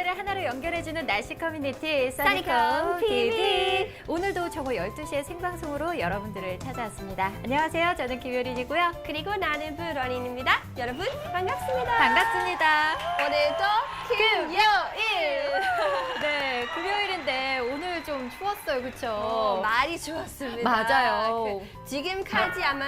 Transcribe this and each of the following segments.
세계를 하나로 연결해주는 날씨 커뮤니티 써니콤 TV. 오늘도 저거 12시에 생방송으로 여러분들을 찾아왔습니다. 안녕하세요. 저는 김효린이고요. 그리고 나는 브런인입니다. 여러분 반갑습니다. 반갑습니다. 오늘도 금요일. 네, 금요일인데 오늘 좀 추웠어요. 그렇죠? 많이 추웠습니다. 맞아요. 지금까지 아마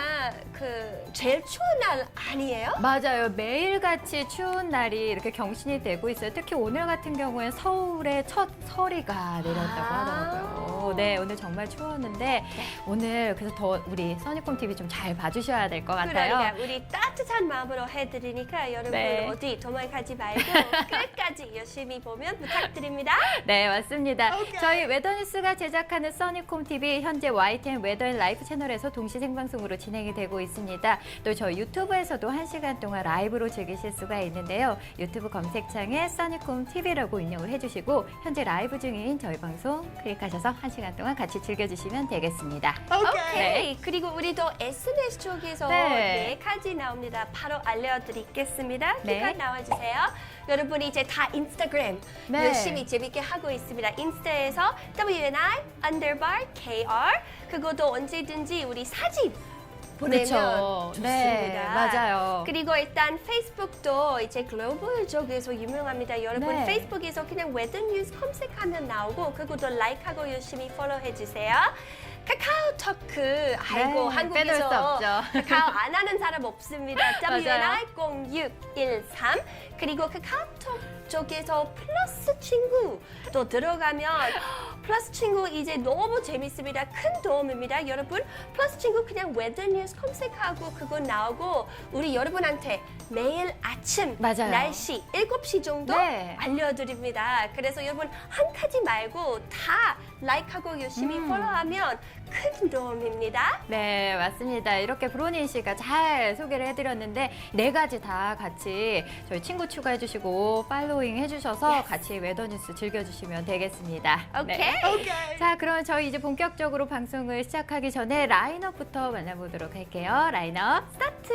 제일 추운 날 아니에요? 맞아요. 매일같이 추운 날이 이렇게 경신이 되고 있어요. 특히 오늘 같은 경우엔 서울에 첫 서리가 내렸다고 하더라고요. 네, 오늘 정말 추웠는데 오늘 그래서 더 우리 써니콤 TV 좀 잘 봐주셔야 될 것 같아요. 그러니까 우리 따뜻한 마음으로 해드리니까 여러분 네. 어디 도망가지 말고 끝까지 열심히 보면 부탁드립니다. 네, 맞습니다. 저희 웨더뉴스가 제작하는 써니콤 TV 현재 YTN 웨더앤 라이프 채널에서 동시 생방송으로 진행이 되고 있습니다. 또 저희 유튜브에서도 1시간 동안 라이브로 즐기실 수가 있는데요. 유튜브 검색창에 써니콤 TV라고 입력을 해주시고 현재 라이브 중인 저희 방송 클릭하셔서 1시간 동안 같이 즐겨주시면 되겠습니다. 오케이. 그리고 우리도 SNS 쪽에서 네. 4가지 나옵니다. 바로 알려드리겠습니다. 네. 기가 나와주세요. 여러분이 이제 다 인스타그램 네. 열심히 재밌게 하고 있습니다. 인스타에서 WNI_KR 그것도 언제든지 우리 사진 보내면 그쵸. 좋습니다. 네, 맞아요. 그리고 일단 페이스북도 이제 글로벌 쪽에서 유명합니다. 여러분 네. 페이스북에서 그냥 웨더뉴스 검색하면 나오고 그것도 라이크하고 열심히 팔로우해 주세요. 카카오토크 아이고 네, 한국에서 빼놓을 수 없죠. 카카오 안 하는 사람 없습니다. 맞아요. WNI0613 그리고 카카오톡 쪽에서 플러스 친구 또 들어가면 플러스 친구 이제 너무 재밌습니다. 큰 도움입니다. 여러분 플러스 친구 그냥 웨더뉴스 검색하고 그거 나오고 우리 여러분한테 매일 아침 맞아요. 날씨 7시 정도 네. 알려드립니다. 그래서 여러분 한 가지 말고 다 라이크하고 열심히 팔로우하면 큰 도움입니다. 네, 맞습니다. 이렇게 브로닌 씨가 잘 소개를 해드렸는데 4가지 다 같이 저희 친구 추가해주시고 팔로잉 해주셔서 같이 웨더뉴스 즐겨주시면 되겠습니다. 오케이. 네. 자, 그럼 저희 이제 본격적으로 방송을 시작하기 전에 라인업부터 만나보도록 할게요. 라인업 스타트!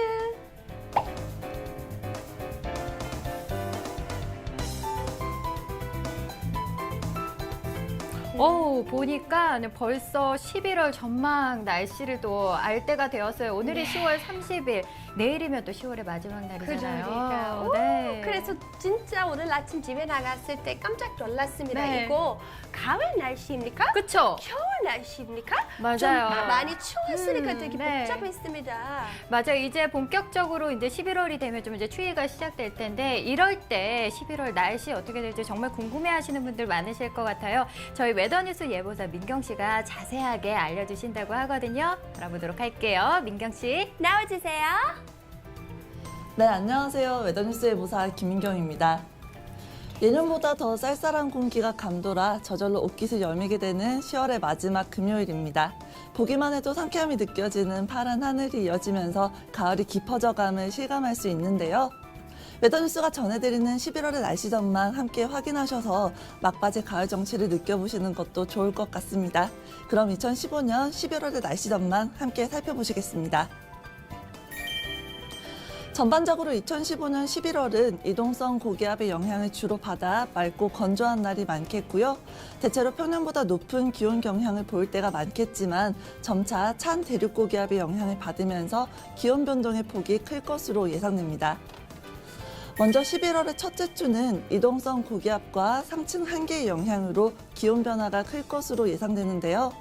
보니까 벌써 11월 전망 날씨를 또 알 때가 되었어요. 오늘이 10월 30일, 내일이면 또 10월의 마지막 날이잖아요. 그러니까요. 네. 그래서 진짜 오늘 아침 집에 나갔을 때 깜짝 놀랐습니다. 네. 이거 가을 날씨입니까? 그쵸? 겨울 날씨입니까? 맞아요. 좀 많이 추웠으니까 되게 네. 복잡했습니다. 맞아요. 이제 본격적으로 이제 11월이 되면 좀 이제 추위가 시작될 텐데 이럴 때 11월 날씨 어떻게 될지 정말 궁금해하시는 분들 많으실 것 같아요. 저희 웨더뉴스 예보사 민경 씨가 자세하게 알려주신다고 하거든요. 알아보도록 할게요. 민경 씨. 나와주세요. 네, 안녕하세요. 웨더뉴스 예보사 김민경입니다. 예년보다 더 쌀쌀한 공기가 감돌아 저절로 옷깃을 여미게 되는 10월의 마지막 금요일입니다. 보기만 해도 상쾌함이 느껴지는 파란 하늘이 이어지면서 가을이 깊어져감을 실감할 수 있는데요. 웨더뉴스가 전해드리는 11월의 날씨 전망 함께 확인하셔서 막바지 가을 정취를 느껴보시는 것도 좋을 것 같습니다. 그럼 2015년 11월의 날씨 전망 함께 살펴보시겠습니다. 전반적으로 2015년 11월은 이동성 고기압의 영향을 주로 받아 맑고 건조한 날이 많겠고요. 대체로 평년보다 높은 기온 경향을 보일 때가 많겠지만 점차 찬 대륙 고기압의 영향을 받으면서 기온 변동의 폭이 클 것으로 예상됩니다. 먼저 11월의 첫째 주는 이동성 고기압과 상층 한계의 영향으로 기온 변화가 클 것으로 예상되는데요.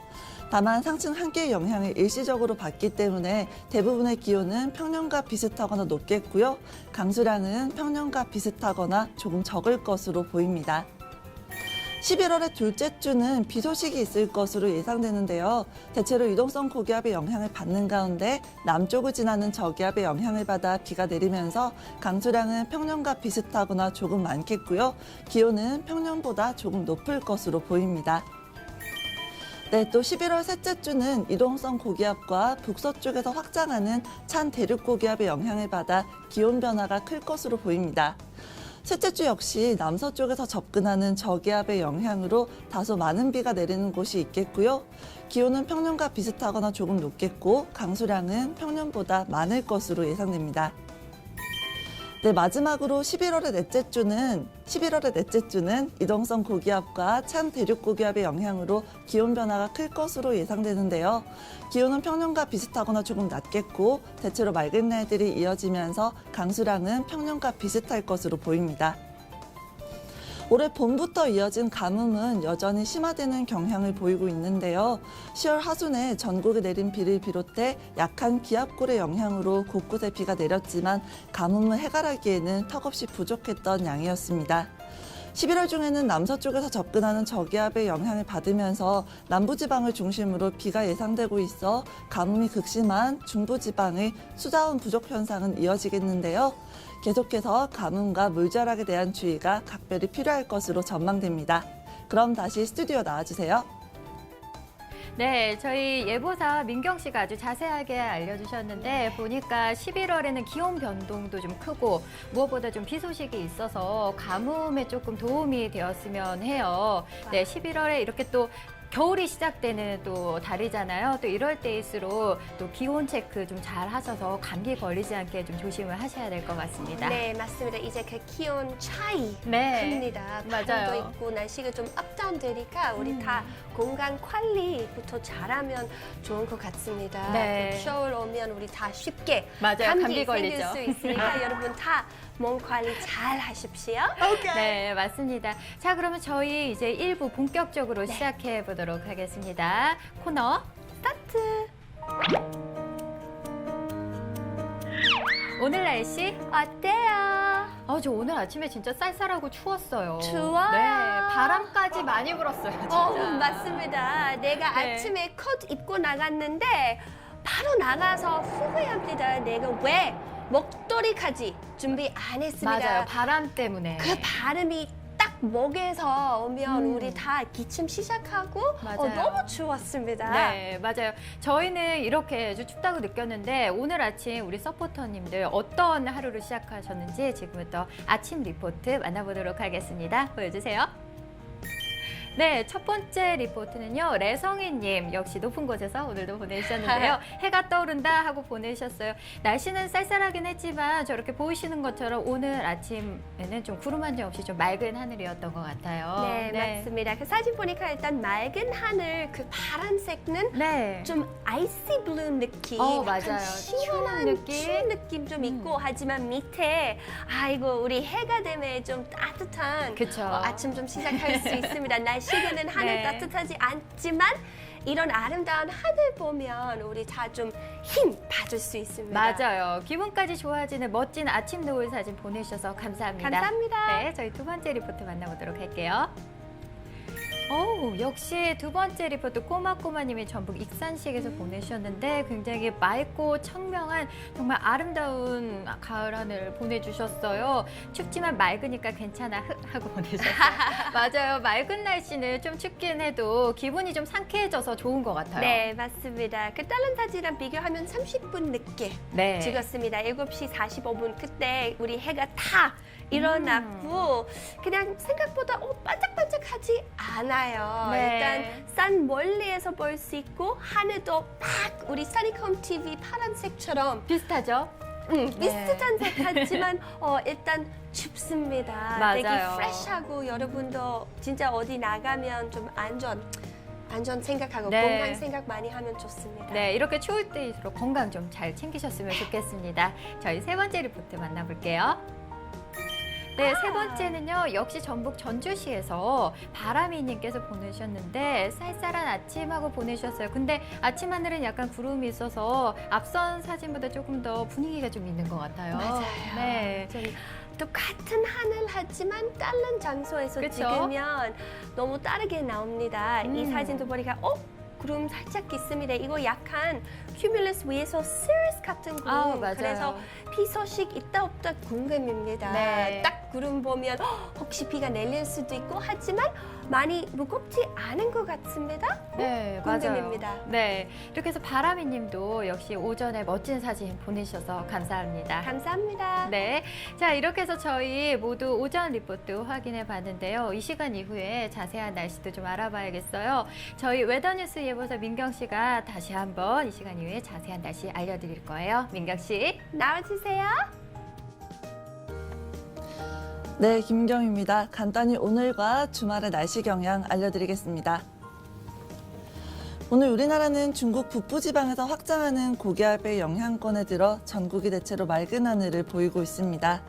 다만 상층 한계의 영향을 일시적으로 받기 때문에 대부분의 기온은 평년과 비슷하거나 높겠고요. 강수량은 평년과 비슷하거나 조금 적을 것으로 보입니다. 11월의 둘째 주는 비 소식이 있을 것으로 예상되는데요. 대체로 이동성 고기압의 영향을 받는 가운데 남쪽을 지나는 저기압의 영향을 받아 비가 내리면서 강수량은 평년과 비슷하거나 조금 많겠고요. 기온은 평년보다 조금 높을 것으로 보입니다. 네, 또 11월 셋째 주는 이동성 고기압과 북서쪽에서 확장하는 찬 대륙 고기압의 영향을 받아 기온 변화가 클 것으로 보입니다. 셋째 주 역시 남서쪽에서 접근하는 저기압의 영향으로 다소 많은 비가 내리는 곳이 있겠고요. 기온은 평년과 비슷하거나 조금 높겠고 강수량은 평년보다 많을 것으로 예상됩니다. 네, 마지막으로 11월의 넷째 주는 이동성 고기압과 찬 대륙 고기압의 영향으로 기온 변화가 클 것으로 예상되는데요. 기온은 평년과 비슷하거나 조금 낮겠고 대체로 맑은 날들이 이어지면서 강수량은 평년과 비슷할 것으로 보입니다. 올해 봄부터 이어진 가뭄은 여전히 심화되는 경향을 보이고 있는데요. 10월 하순에 전국에 내린 비를 비롯해 약한 기압골의 영향으로 곳곳에 비가 내렸지만 가뭄을 해결하기에는 턱없이 부족했던 양이었습니다. 11월 중에는 남서쪽에서 접근하는 저기압의 영향을 받으면서 남부지방을 중심으로 비가 예상되고 있어 가뭄이 극심한 중부지방의 수자원 부족 현상은 이어지겠는데요. 계속해서 가뭄과 물자락에 대한 주의가 각별히 필요할 것으로 전망됩니다. 그럼 다시 스튜디오 나와주세요. 네, 저희 예보사 민경 씨가 아주 자세하게 알려주셨는데 보니까 11월에는 기온 변동도 좀 크고 무엇보다 좀 비 소식이 있어서 가뭄에 조금 도움이 되었으면 해요. 네, 11월에 이렇게 또 겨울이 시작되는 또 달이잖아요. 또 이럴 때일수록 또 기온 체크 좀 잘 하셔서 감기 걸리지 않게 좀 조심을 하셔야 될 것 같습니다. 네, 맞습니다. 이제 그 기온 차이 네, 큽니다. 맞아요. 바람도 있고 날씨가 좀 업다운 되니까 우리 다 건강 관리부터 잘하면 좋은 것 같습니다. 네. 그 겨울 오면 우리 다 쉽게 맞아요. 감기 감기 걸리죠. 생길 수 있으니까 여러분 다 몸 관리 잘 하십시오. 네, 맞습니다. 자, 그러면 저희 이제 1부 본격적으로 시작해 보도록 하겠습니다. 코너 스타트. 오늘 날씨. 어때요? 저 오늘 아침에 진짜 쌀쌀하고 추웠어요. 추워요. 네, 바람까지 많이 불었어요, 진짜. 맞습니다. 내가 네. 아침에 코트 입고 나갔는데 바로 나가서 후회합니다. 내가 왜 목도리까지 준비 안 했습니다. 맞아요, 바람 때문에. 그 바람이 딱 목에서 오면 우리 다 기침 시작하고 맞아요. 너무 추웠습니다. 네, 맞아요. 저희는 이렇게 아주 춥다고 느꼈는데 오늘 아침 우리 서포터님들 어떤 하루를 시작하셨는지 지금부터 아침 리포트 만나보도록 하겠습니다. 보여주세요. 네, 첫 번째 리포트는요. 레성희님 역시 높은 곳에서 오늘도 보내주셨는데요. 해가 떠오른다 하고 보내주셨어요. 날씨는 쌀쌀하긴 했지만 저렇게 보이시는 것처럼 오늘 아침에는 좀 구름 한 점 없이 좀 맑은 하늘이었던 것 같아요. 네, 맞습니다. 그 사진 보니까 일단 맑은 하늘 그 파란색은 네. 좀 아이시 블루 느낌, 맞아요. 약간 시원한 추운 느낌. 추운 느낌 좀 있고 하지만 밑에 아이고 우리 해가 되면 좀 따뜻한 그쵸. 아침 좀 시작할 수 있습니다. 날씨는 하늘 네. 따뜻하지 않지만 이런 아름다운 하늘 보면 우리 다 좀 힘 받을 수 있습니다. 맞아요. 기분까지 좋아지는 멋진 아침 노을 사진 보내주셔서 감사합니다. 감사합니다. 네, 저희 두 번째 리포트 만나보도록 할게요. 역시 두 번째 리포트 꼬마꼬마님이 전북 익산시에서 보내주셨는데 굉장히 맑고 청명한 정말 아름다운 가을 하늘 보내주셨어요. 춥지만 맑으니까 괜찮아 하고 보내주셨어요. 맞아요. 맑은 날씨는 좀 춥긴 해도 기분이 좀 상쾌해져서 좋은 것 같아요. 네, 맞습니다. 그 다른 사진이랑 비교하면 30분 늦게 네. 찍었습니다. 7시 45분 그때 우리 해가 다 일어났고 그냥 생각보다 반짝반짝하지 않아요. 네. 일단 산 멀리에서 볼 수 있고 하늘도 딱 우리 써니콤 TV 파란색처럼 비슷하죠? 비슷한 색 같지만 일단 춥습니다. 맞아요. 되게 프레시하고 여러분도 진짜 어디 나가면 좀 안전 생각하고 네. 건강 생각 많이 하면 좋습니다. 네, 이렇게 추울 때일수록 건강 좀 잘 챙기셨으면 좋겠습니다. 저희 세 번째 리포트 만나볼게요. 네, 세 번째는요. 역시 전북 전주시에서 바람이님께서 보내주셨는데 쌀쌀한 아침하고 보내주셨어요. 근데 아침 하늘은 약간 구름이 있어서 앞선 사진보다 조금 더 분위기가 좀 있는 것 같아요. 맞아요. 네. 좀 똑같은 하늘 하지만 다른 장소에서 그쵸? 찍으면 너무 다르게 나옵니다. 이 사진도 보니까 구름 살짝 있습니다. 이거 약간 큐뮬러스 위에서 시리스 같은 구름. 맞아요. 그래서 비 소식 있다 없다 궁금입니다. 네. 딱 구름 보면 혹시 비가 내릴 수도 있고 하지만 많이 무겁지 않은 것 같습니다. 네, 궁금합니다. 맞아요. 네, 이렇게 해서 바람이님도 역시 오전에 멋진 사진 보내주셔서 감사합니다. 감사합니다. 네, 자 이렇게 해서 저희 모두 오전 리포트 확인해 봤는데요. 이 시간 이후에 자세한 날씨도 좀 알아봐야겠어요. 저희 웨더뉴스 예보사 민경 씨가 다시 한번 이 시간 이후에 자세한 날씨 알려드릴 거예요. 민경 씨. 나와주세요. 네, 김경입니다. 간단히 오늘과 주말의 날씨 경향 알려드리겠습니다. 오늘 우리나라는 중국 북부지방에서 확장하는 고기압의 영향권에 들어 전국이 대체로 맑은 하늘을 보이고 있습니다.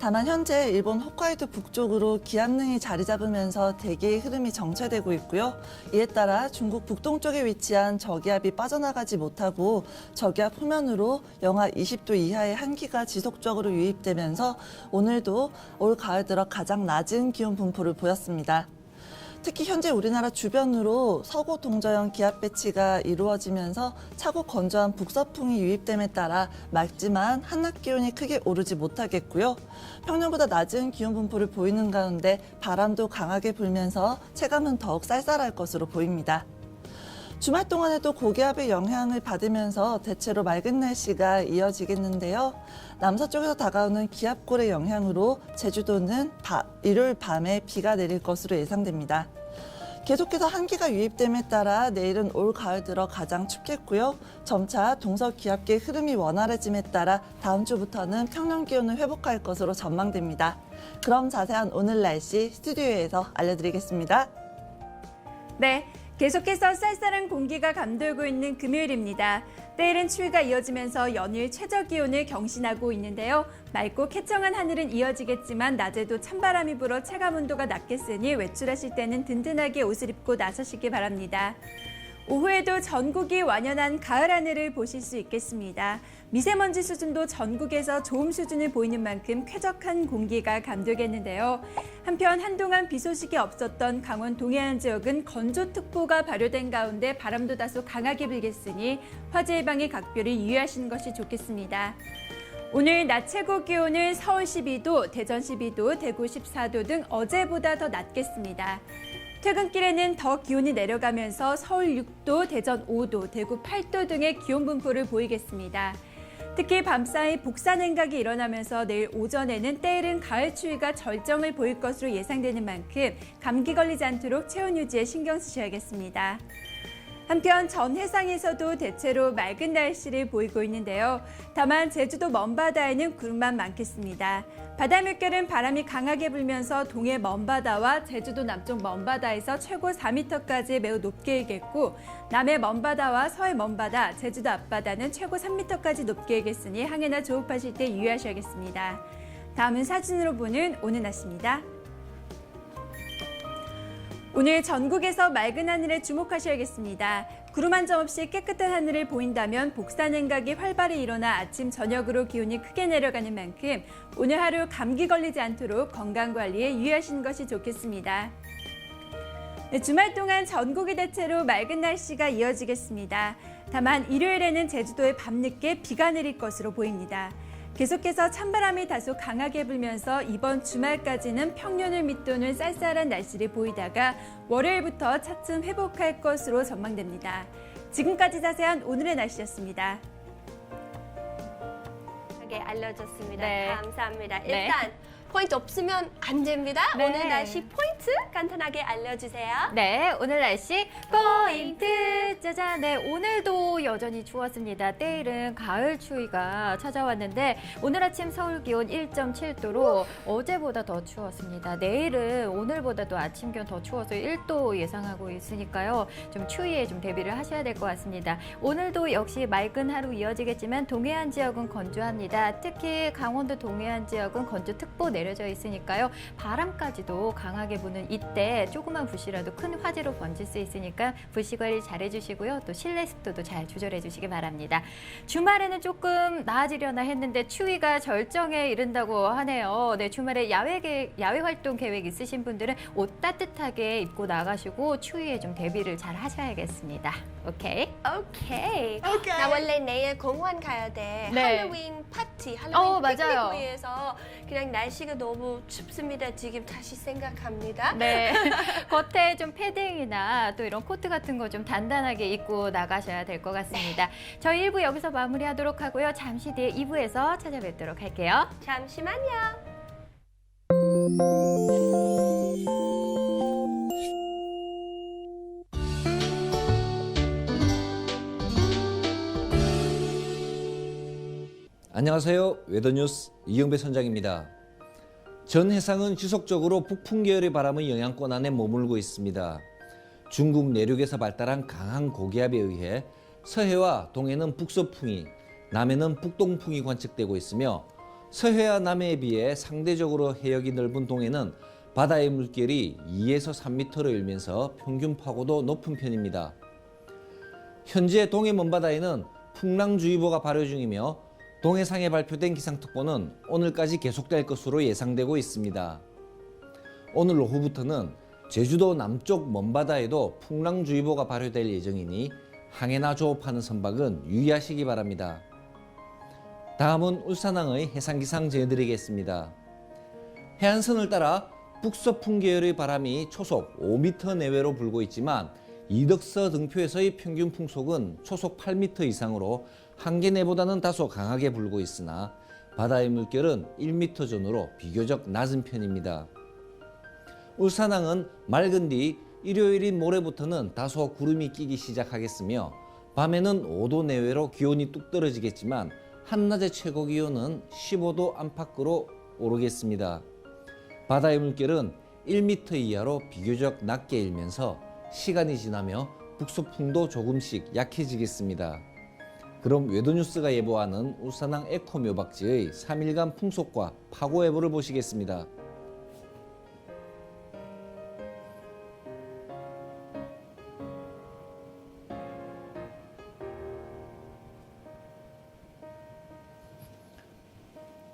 다만 현재 일본 홋카이도 북쪽으로 기압능이 자리 잡으면서 대기의 흐름이 정체되고 있고요. 이에 따라 중국 북동쪽에 위치한 저기압이 빠져나가지 못하고 저기압 후면으로 영하 20도 이하의 한기가 지속적으로 유입되면서 오늘도 올 가을 들어 가장 낮은 기온 분포를 보였습니다. 특히 현재 우리나라 주변으로 서구 동저형 기압 배치가 이루어지면서 차고 건조한 북서풍이 유입됨에 따라 맑지만 한낮 기온이 크게 오르지 못하겠고요. 평년보다 낮은 기온 분포를 보이는 가운데 바람도 강하게 불면서 체감은 더욱 쌀쌀할 것으로 보입니다. 주말 동안에도 고기압의 영향을 받으면서 대체로 맑은 날씨가 이어지겠는데요. 남서쪽에서 다가오는 기압골의 영향으로 제주도는 일요일 밤에 비가 내릴 것으로 예상됩니다. 계속해서 한기가 유입됨에 따라 내일은 올 가을 들어 가장 춥겠고요. 점차 동서 기압계의 흐름이 원활해짐에 따라 다음 주부터는 평년 기온을 회복할 것으로 전망됩니다. 그럼 자세한 오늘 날씨 스튜디오에서 알려드리겠습니다. 네, 계속해서 쌀쌀한 공기가 감돌고 있는 금요일입니다. 때이른 추위가 이어지면서 연일 최저 기온을 경신하고 있는데요. 맑고 쾌청한 하늘은 이어지겠지만 낮에도 찬바람이 불어 체감 온도가 낮겠으니 외출하실 때는 든든하게 옷을 입고 나서시기 바랍니다. 오후에도 전국이 완연한 가을 하늘을 보실 수 있겠습니다. 미세먼지 수준도 전국에서 좋음 수준을 보이는 만큼 쾌적한 공기가 감돌겠는데요. 한편 한동안 비 소식이 없었던 강원 동해안 지역은 건조특보가 발효된 가운데 바람도 다소 강하게 불겠으니 화재 예방에 각별히 유의하시는 것이 좋겠습니다. 오늘 낮 최고 기온은 서울 12도, 대전 12도, 대구 14도 등 어제보다 더 낮겠습니다. 퇴근길에는 더 기온이 내려가면서 서울 6도, 대전 5도, 대구 8도 등의 기온 분포를 보이겠습니다. 특히 밤사이 복사 냉각이 일어나면서 내일 오전에는 때이른 가을 추위가 절정을 보일 것으로 예상되는 만큼 감기 걸리지 않도록 체온 유지에 신경 쓰셔야겠습니다. 한편 전 해상에서도 대체로 맑은 날씨를 보이고 있는데요. 다만 제주도 먼바다에는 구름만 많겠습니다. 바다 물결은 바람이 강하게 불면서 동해 먼바다와 제주도 남쪽 먼바다에서 최고 4m까지 매우 높게 일겠고 남해 먼바다와 서해 먼바다, 제주도 앞바다는 최고 3m까지 높게 일겠으니 항해나 조업하실 때 유의하셔야겠습니다. 다음은 사진으로 보는 오늘 날씨입니다. 오늘 전국에서 맑은 하늘에 주목하셔야겠습니다. 구름 한 점 없이 깨끗한 하늘을 보인다면 복사 냉각이 활발히 일어나 아침, 저녁으로 기온이 크게 내려가는 만큼 오늘 하루 감기 걸리지 않도록 건강관리에 유의하시는 것이 좋겠습니다. 네, 주말 동안 전국이 대체로 맑은 날씨가 이어지겠습니다. 다만 일요일에는 제주도에 밤늦게 비가 내릴 것으로 보입니다. 계속해서 찬바람이 다소 강하게 불면서 이번 주말까지는 평년을 밑도는 쌀쌀한 날씨를 보이다가 월요일부터 차츰 회복할 것으로 전망됩니다. 지금까지 자세한 오늘의 날씨였습니다. 알려줬습니다. 네. 감사합니다. 네. 일단 포인트 없으면 안 됩니다. 네. 오늘 날씨 포인트 간단하게 알려주세요. 네, 오늘 날씨 포인트! 짜잔! 네, 오늘도 여전히 추웠습니다. 때이른 가을 추위가 찾아왔는데 오늘 아침 서울 기온 1.7도로 어제보다 더 추웠습니다. 내일은 오늘보다도 아침 기온 더 추워서 1도 예상하고 있으니까요. 좀 추위에 좀 대비를 하셔야 될 것 같습니다. 오늘도 역시 맑은 하루 이어지겠지만 동해안 지역은 건조합니다. 특히 강원도 동해안 지역은 건조특보 내려져 있으니까요. 바람까지도 강하게 부는 이때 조그만 붓이라도 큰 화재로 번질 수 있으니까 불씨 관리 잘 해주시고요. 또 실내 습도도 잘 조절해 주시기 바랍니다. 주말에는 조금 나아지려나 했는데 추위가 절정에 이른다고 하네요. 네, 주말에 야외 활동 계획 있으신 분들은 옷 따뜻하게 입고 나가시고 추위에 좀 대비를 잘 하셔야겠습니다. 오케이? 오케이. 나 원래 내일 공원 가야 돼. 네. 할로윈 파티, 할로윈 맞아요. 피크닉 위해서 그냥 날씨가 너무 춥습니다. 지금 다시 생각합니다. 네. 겉에 좀 패딩이나 또 이런 코트 같은 거 좀 단단하게 입고 나가셔야 될 것 같습니다. 저희 1부 여기서 마무리하도록 하고요. 잠시 뒤에 2부에서 찾아뵙도록 할게요. 잠시만요. 안녕하세요. 웨더뉴스 이영배 선장입니다. 전 해상은 지속적으로 북풍 계열의 바람의 영향권 안에 머물고 있습니다. 중국 내륙에서 발달한 강한 고기압에 의해 서해와 동해는 북서풍이, 남해는 북동풍이 관측되고 있으며 서해와 남해에 비해 상대적으로 해역이 넓은 동해는 바다의 물결이 2에서 3m로 일면서 평균 파고도 높은 편입니다. 현재 동해 먼바다에는 풍랑주의보가 발효 중이며 동해상에 발표된 기상특보는 오늘까지 계속될 것으로 예상되고 있습니다. 오늘 오후부터는 제주도 남쪽 먼바다에도 풍랑주의보가 발효될 예정이니 항해나 조업하는 선박은 유의하시기 바랍니다. 다음은 울산항의 해상기상 전해드리겠습니다. 해안선을 따라 북서풍 계열의 바람이 초속 5m 내외로 불고 있지만 이덕서 등표에서의 평균 풍속은 초속 8m 이상으로 한계내보다는 다소 강하게 불고 있으나 바다의 물결은 1m 전후로 비교적 낮은 편입니다. 울산항은 맑은 뒤 일요일인 모레부터는 다소 구름이 끼기 시작하겠으며 밤에는 5도 내외로 기온이 뚝 떨어지겠지만 한낮의 최고 기온은 15도 안팎으로 오르겠습니다. 바다의 물결은 1m 이하로 비교적 낮게 일면서 시간이 지나며 북서풍도 조금씩 약해지겠습니다. 그럼 외도뉴스가 예보하는 울산항 에코묘박지의 3일간 풍속과 파고 예보를 보시겠습니다.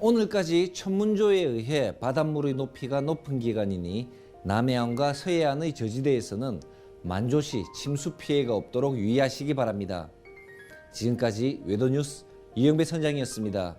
오늘까지 천문조에 의해 바닷물의 높이가 높은 기간이니 남해안과 서해안의 저지대에서는 만조시 침수 피해가 없도록 유의하시기 바랍니다. 지금까지 외도뉴스 이영배 선장이었습니다.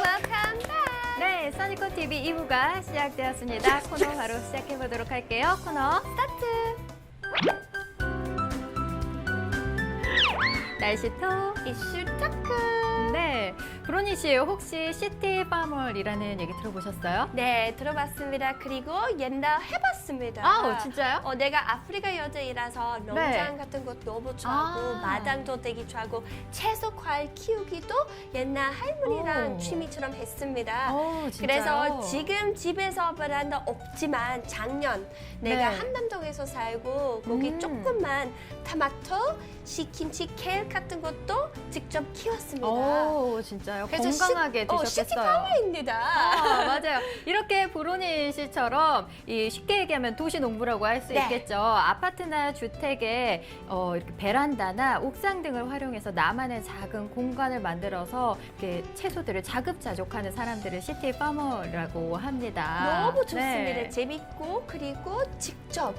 Welcome back. 네, 써니콘 TV 2부가 시작되었습니다. 코너 바로 시작해 보도록 할게요. 코너 스타트. 날씨 톡. 이슈 토크. 네, 브로니 씨 혹시 시티 파멀이라는 얘기 들어보셨어요? 네, 들어봤습니다. 그리고 옛날 해봤습니다. 아, 진짜요? 내가 아프리카 여자이라서 농장 네. 같은 것도 너무 좋아하고 마당도 되게 좋아하고 채소 과일 키우기도 옛날 할머니랑 오. 취미처럼 했습니다. 오, 진짜요? 그래서 지금 집에서 베란다 없지만 작년 내가 네. 한남동에서 살고 거기 조금만 토마토, 시킴치, 케일 같은 것도 직접 키웠습니다. 오, 진짜요? 그래서 건강하게 드셨겠어요. 시티파머입니다. 아, 맞아요. 이렇게 브로니 씨처럼 이 쉽게 얘기하면 도시 농부라고 할 수 네. 있겠죠. 아파트나 주택에 이렇게 베란다나 옥상 등을 활용해서 나만의 작은 공간을 만들어서 이렇게 채소들을 자급자족하는 사람들을 시티 파머라고 합니다. 너무 좋습니다. 네. 재밌고 그리고 직접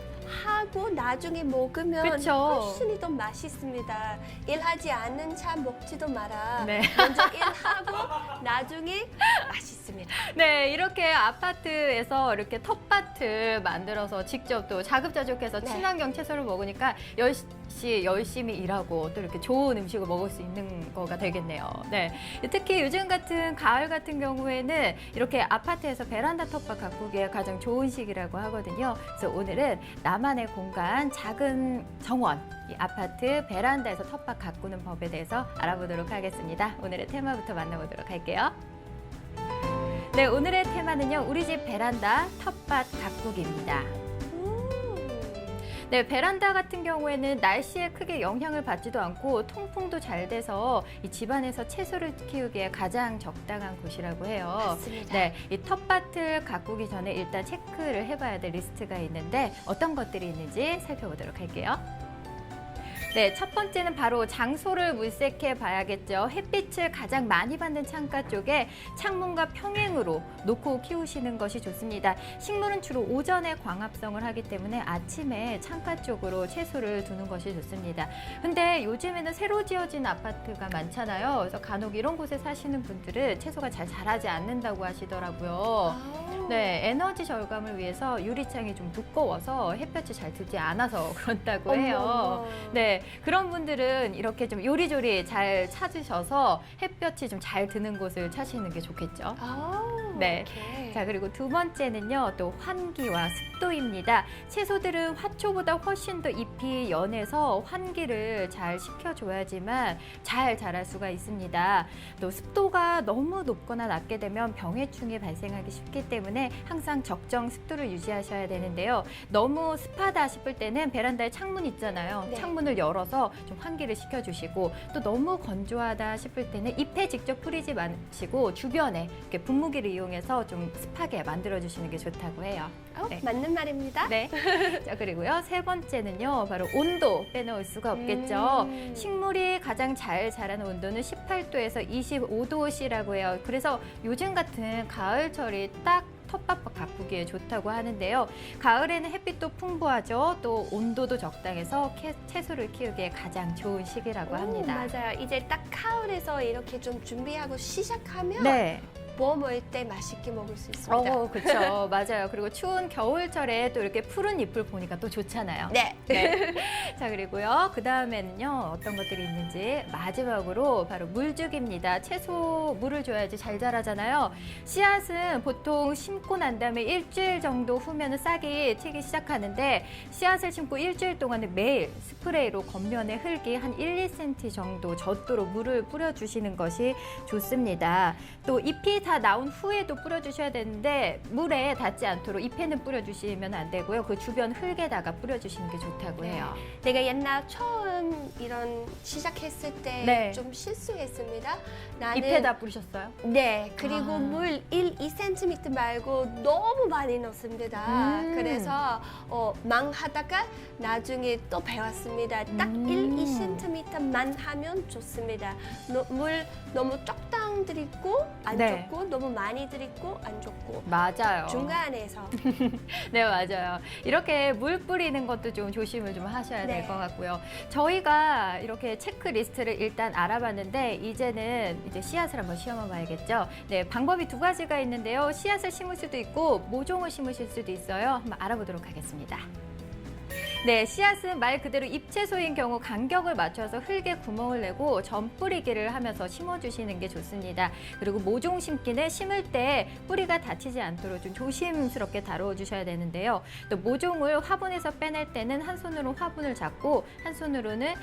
하고 나중에 먹으면 그쵸. 훨씬 더 맛있습니다. 일하지 않는 차 먹지도 마라. 네. 먼저 일하고 나중에 맛있습니다. 네, 이렇게 아파트에서 이렇게 텃밭을 만들어서 직접 또 자급자족해서 네. 친환경 채소를 먹으니까 열심히 일하고 또 이렇게 좋은 음식을 먹을 수 있는 거가 되겠네요. 네, 특히 요즘 같은 가을 같은 경우에는 이렇게 아파트에서 베란다 텃밭 가꾸기가 가장 좋은 시기라고 하거든요. 그래서 오늘은 나만의 공간, 작은 정원, 이 아파트 베란다에서 텃밭 가꾸는 법에 대해서 알아보도록 하겠습니다. 오늘의 테마부터 만나보도록 할게요. 네, 오늘의 테마는요. 우리 집 베란다 텃밭 가꾸기입니다. 네, 베란다 같은 경우에는 날씨에 크게 영향을 받지도 않고 통풍도 잘 돼서 이 집안에서 채소를 키우기에 가장 적당한 곳이라고 해요. 맞습니다. 네, 이 텃밭을 가꾸기 전에 일단 체크를 해봐야 될 리스트가 있는데 어떤 것들이 있는지 살펴보도록 할게요. 네, 첫 번째는 바로 장소를 물색해 봐야겠죠. 햇빛을 가장 많이 받는 창가 쪽에 창문과 평행으로 놓고 키우시는 것이 좋습니다. 식물은 주로 오전에 광합성을 하기 때문에 아침에 창가 쪽으로 채소를 두는 것이 좋습니다. 근데 요즘에는 새로 지어진 아파트가 많잖아요. 그래서 간혹 이런 곳에 사시는 분들은 채소가 잘 자라지 않는다고 하시더라고요. 네, 에너지 절감을 위해서 유리창이 좀 두꺼워서 햇볕이 잘 들지 않아서 그런다고 해요. 어머. 네, 그런 분들은 이렇게 좀 요리조리 잘 찾으셔서 햇볕이 좀 잘 드는 곳을 찾으시는 게 좋겠죠. 네. 오케이. 자, 그리고 두 번째는요, 또 환기와 습도입니다. 채소들은 화초보다 훨씬 더 잎이 연해서 환기를 잘 시켜줘야지만 잘 자랄 수가 있습니다. 또 습도가 너무 높거나 낮게 되면 병해충이 발생하기 쉽기 때문에 항상 적정 습도를 유지하셔야 되는데요. 너무 습하다 싶을 때는 베란다에 창문 있잖아요. 네. 창문을 열어서 좀 환기를 시켜주시고 또 너무 건조하다 싶을 때는 잎에 직접 뿌리지 마시고 주변에 이렇게 분무기를 이용해서 좀 습하게 만들어주시는 게 좋다고 해요. 네. 맞는 말입니다. 네. 자, 그리고요. 세 번째는요. 바로 온도 빼놓을 수가 없겠죠. 식물이 가장 잘 자라는 온도는 18도에서 25도씨라고 해요. 그래서 요즘 같은 가을철이 딱 텃밭 가꾸기에 좋다고 하는데요. 가을에는 햇빛도 풍부하죠. 또 온도도 적당해서 채소를 키우기에 가장 좋은 시기라고 합니다. 맞아요. 이제 딱 가을에서 이렇게 좀 준비하고 시작하면 네. 먹을 때 맛있게 먹을 수 있습니다. 그렇죠. 맞아요. 그리고 추운 겨울철에 또 이렇게 푸른 잎을 보니까 또 좋잖아요. 네. 네. 자, 그리고요. 그 다음에는요. 어떤 것들이 있는지 마지막으로 바로 물주기입니다. 채소 물을 줘야지 잘 자라잖아요. 씨앗은 보통 심고 난 다음에 일주일 정도 후면은 싹이 트기 시작하는데 씨앗을 심고 일주일 동안은 매일 스프레이로 겉면에 흙이 한 1, 2cm 정도 젖도록 물을 뿌려주시는 것이 좋습니다. 또 잎이 다 나온 후에도 뿌려주셔야 되는데 물에 닿지 않도록 잎에는 뿌려주시면 안 되고요. 그 주변 흙에다가 뿌려주시는 게 좋다고 해요. 내가 옛날 처음 이런 시작했을 때 네. 좀 실수했습니다. 나는 잎에다 뿌리셨어요? 네, 그리고 아. 물 1, 2cm 말고 너무 많이 넣습니다. 그래서 망하다가 나중에 또 배웠습니다. 딱 1, 2cm만 하면 좋습니다. 물 너무 적당 드리고 안 네. 좋고 너무 많이 드리고 안 좋고 맞아요. 중간에서 네, 맞아요. 이렇게 물 뿌리는 것도 좀 조심을 좀 하셔야 될 네. 것 같고요. 저희가 이렇게 체크리스트를 일단 알아봤는데 이제는 이제 씨앗을 한번 시험해 봐야겠죠. 네, 방법이 두 가지가 있는데요. 씨앗을 심을 수도 있고 모종을 심으실 수도 있어요. 한번 알아보도록 하겠습니다. 네, 씨앗은 말 그대로 잎채소인 경우 간격을 맞춰서 흙에 구멍을 내고 전 뿌리기를 하면서 심어주시는 게 좋습니다. 그리고 모종 심기는 심을 때 뿌리가 다치지 않도록 좀 조심스럽게 다루어 주셔야 되는데요. 또 모종을 화분에서 빼낼 때는 한 손으로 화분을 잡고 한 손으로는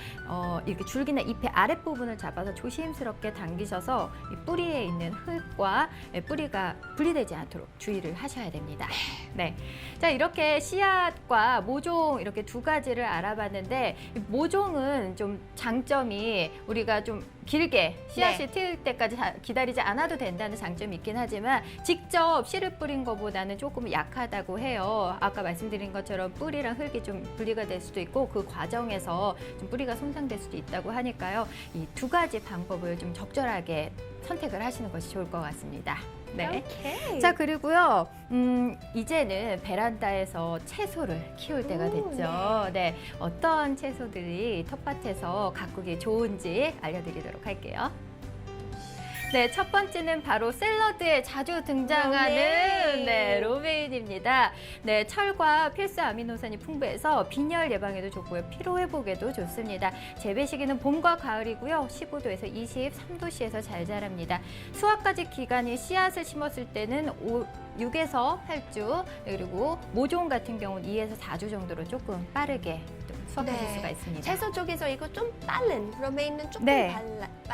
이렇게 줄기나 잎의 아랫부분을 잡아서 조심스럽게 당기셔서 이 뿌리에 있는 흙과 뿌리가 분리되지 않도록 주의를 하셔야 됩니다. 네, 자, 이렇게 씨앗과 모종 이렇게 두 가지를 알아봤는데 모종은 좀 장점이 우리가 좀 길게 씨앗이 트일 때까지 기다리지 않아도 된다는 장점이 있긴 하지만 직접 씨를 뿌린 것보다는 조금 약하다고 해요. 아까 말씀드린 것처럼 뿌리랑 흙이 좀 분리가 될 수도 있고 그 과정에서 좀 뿌리가 손상될 수도 있다고 하니까요. 이 두 가지 방법을 좀 적절하게 선택을 하시는 것이 좋을 것 같습니다. 네. 오케이. 자, 그리고요, 이제는 베란다에서 채소를 키울 때가 됐죠. 네. 어떤 채소들이 텃밭에서 가꾸기 좋은지 알려드리도록 할게요. 네, 첫 번째는 바로 샐러드에 자주 등장하는 로메인. 로메인입니다. 네, 철과 필수 아미노산이 풍부해서 빈혈 예방에도 좋고요. 피로 회복에도 좋습니다. 재배 시기는 봄과 가을이고요. 15도에서 23도씨에서 잘 자랍니다. 수확까지 기간이 씨앗을 심었을 때는 6에서 8주, 그리고 모종 같은 경우는 2에서 4주 정도로 조금 빠르게 좀 수확하실 네. 수가 있습니다. 채소 쪽에서 이거 좀 빠른 로메인은 조금 네.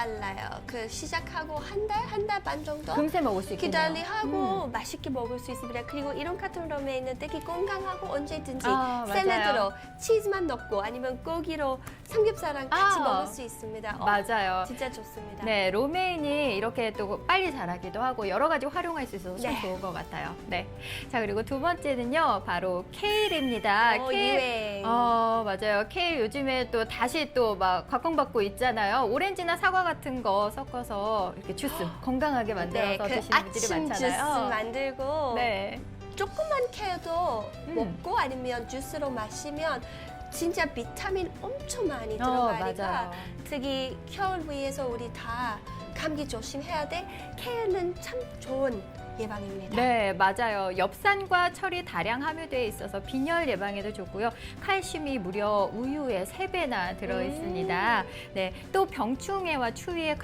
빨라요. 그 시작하고 한 달 반 정도 금세 먹을 수 있겠네요. 기다리하고 맛있게 먹을 수 있습니다. 그리고 이런 같은 라면은 되게 건강하고 언제든지 아, 맞아요. 샐러드로 치즈만 넣고 아니면 고기로 삼겹살랑 같이 아, 먹을 수 있습니다. 맞아요. 진짜 좋습니다. 네, 로메인이 이렇게 또 빨리 자라기도 하고 여러 가지 활용할 수 있어서 참 네. 좋은 것 같아요. 네. 자, 그리고 두 번째는요, 바로 케일입니다. 유행. 맞아요. 케일 요즘에 또 다시 또 막 각광받고 있잖아요. 오렌지나 사과 같은 거 섞어서 이렇게 주스 건강하게 만들어서 그 드시는 분들이 아침 주스 많잖아요. 만들고 네. 조그만 케어도 음. 먹고 아니면 주스로 마시면 진짜 비타민 엄청 많이 맞아요. 들어가니까 특히 겨울 위해서 우리 다 감기 조심해야 돼. 케어는 참 좋은 예방입니다. 네, 맞아요. 엽산과 철이 다량 함유되어 있어서 빈혈 예방에도 좋고요. 칼슘이 무려 우유의 3배나 들어 있습니다. 네, 또 병충해와 추위에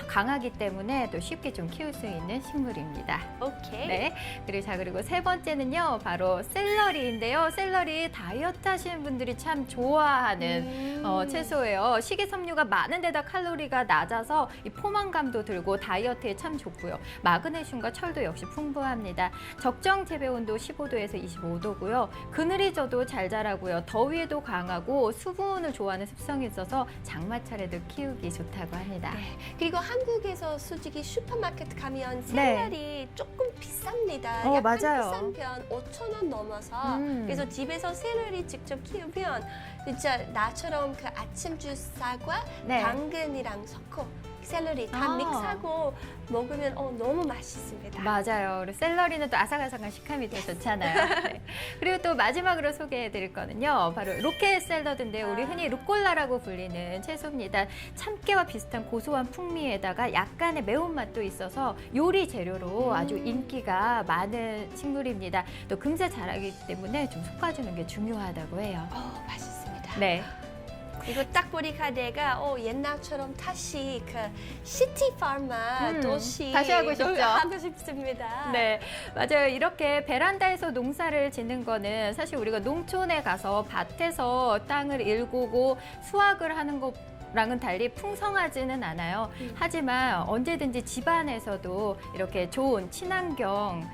강하기 때문에 또 쉽게 좀 키울 수 있는 식물입니다. 오케이. 네, 그리고 세 번째는요, 바로 샐러리인데요. 샐러리 다이어트 하시는 분들이 참 좋아하는 채소예요. 식이섬유가 많은 데다 칼로리가 낮아서 이 포만감도 들고 다이어트에 참 좋고요. 마그네슘과 철도 역시 풍부합니다. 적정 재배 온도 15도에서 25도고요. 그늘이 져도 잘 자라고요. 더위에도 강하고 수분을 좋아하는 습성이 있어서 장마철에도 키우기 좋다고 합니다. 그리고 한국에서 솔직히 슈퍼마켓 가면 네. 샐러리 조금 비쌉니다. 약간 맞아요. 비싼 편 5,000원 넘어서 그래서 집에서 샐러리 직접 키우면 진짜 나처럼 그 아침 주스 사과, 네. 당근이랑 섞어 샐러리 다 아. 믹스하고 먹으면 너무 맛있습니다. 맞아요. 그리고 샐러리는 또 아삭아삭한 식감이 더 좋잖아요. 네. 그리고 또 마지막으로 소개해드릴 거는요. 바로 로켓 샐러드인데요. 우리 흔히 루꼴라라고 불리는 채소입니다. 참깨와 비슷한 고소한 풍미에다가 약간의 매운맛도 있어서 요리 재료로 아주 인기가 많은 식물입니다. 또 금세 자라기 때문에 좀 솎아주는 게 중요하다고 해요. 맛있습니다. 네. 이거 딱 보니까 내가 옛날처럼 다시 그 시티 파마 도시 다시 하고 싶죠? 하고 싶습니다. 네, 맞아요. 이렇게 베란다에서 농사를 짓는 거는 사실 우리가 농촌에 가서 밭에서 땅을 일구고 수확을 하는 것 랑은 달리 풍성하지는 않아요. 하지만 언제든지 집안에서도 이렇게 좋은 친환경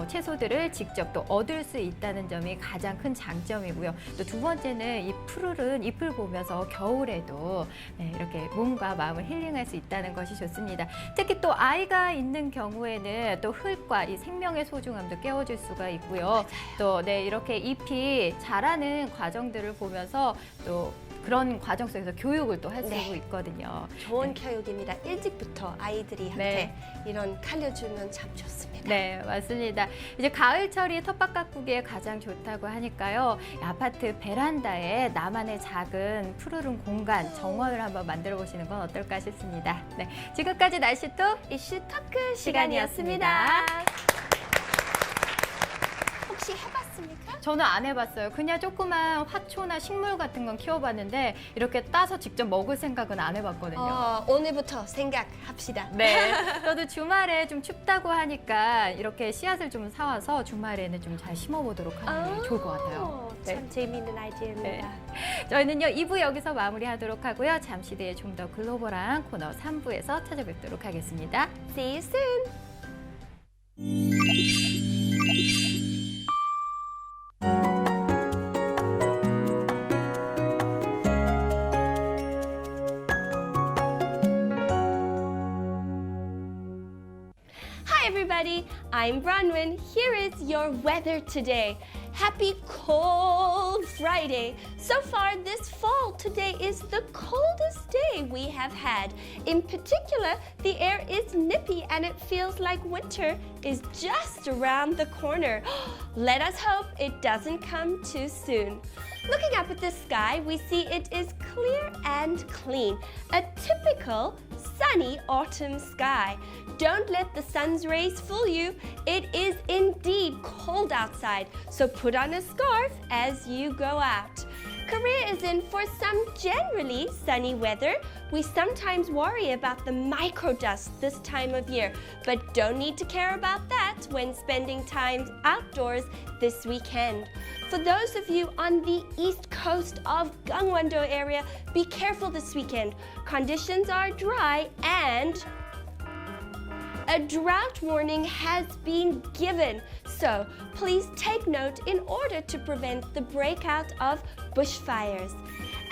채소들을 직접 또 얻을 수 있다는 점이 가장 큰 장점이고요. 또 두 번째는 이 푸르른 잎을 보면서 겨울에도 이렇게 몸과 마음을 힐링할 수 있다는 것이 좋습니다. 특히 또 아이가 있는 경우에는 또 흙과 이 생명의 소중함도 깨워줄 수가 있고요. 또 이렇게 잎이 자라는 과정들을 보면서 또 그런 과정 속에서 교육을 또 할 수 있거든요. 좋은 교육입니다. 일찍부터 아이들이한테 이런 알려주면 참 좋습니다. 네, 맞습니다. 이제 가을철이 텃밭 가꾸기에 가장 좋다고 하니까요. 이 아파트 베란다에 나만의 작은 푸르른 공간, 정원을 한번 만들어 보시는 건 어떨까 싶습니다. 네, 지금까지 날씨 또 이슈 토크 시간이었습니다. 혹시 해봤습니까? 저는 안 해봤어요. 그냥 조그만 화초나 식물 같은 건 키워봤는데 이렇게 따서 직접 먹을 생각은 안 해봤거든요. 오늘부터 생각합시다. 네, 저도 주말에 좀 춥다고 하니까 이렇게 씨앗을 좀 사와서 주말에는 좀 잘 심어보도록 하는 게 좋을 것 같아요. 참 재미있는 아이디어입니다. 저희는요 2부 여기서 마무리하도록 하고요. 잠시 뒤에 좀 더 글로벌한 코너 3부에서 찾아뵙도록 하겠습니다. See you soon. Hi everybody, I'm Bronwyn. Here is your weather today. Happy cold Friday. So far this fall, today is the coldest day we have had. In particular, the air is nippy and it feels like winter is just around the corner. Let us hope it doesn't come too soon. Looking up at the sky, we see it is clear and clean. A typical sunny autumn sky. Don't let the sun's rays fool you. It is indeed cold outside, so put on a scarf as you go out. Korea is in for some generally sunny weather. We sometimes worry about the microdust this time of year, but don't need to care about that when spending time outdoors this weekend. For those of you on the east coast of Gangwon-do area, be careful this weekend. Conditions are dry and a drought warning has been given, so please take note in order to prevent the breakout of bushfires.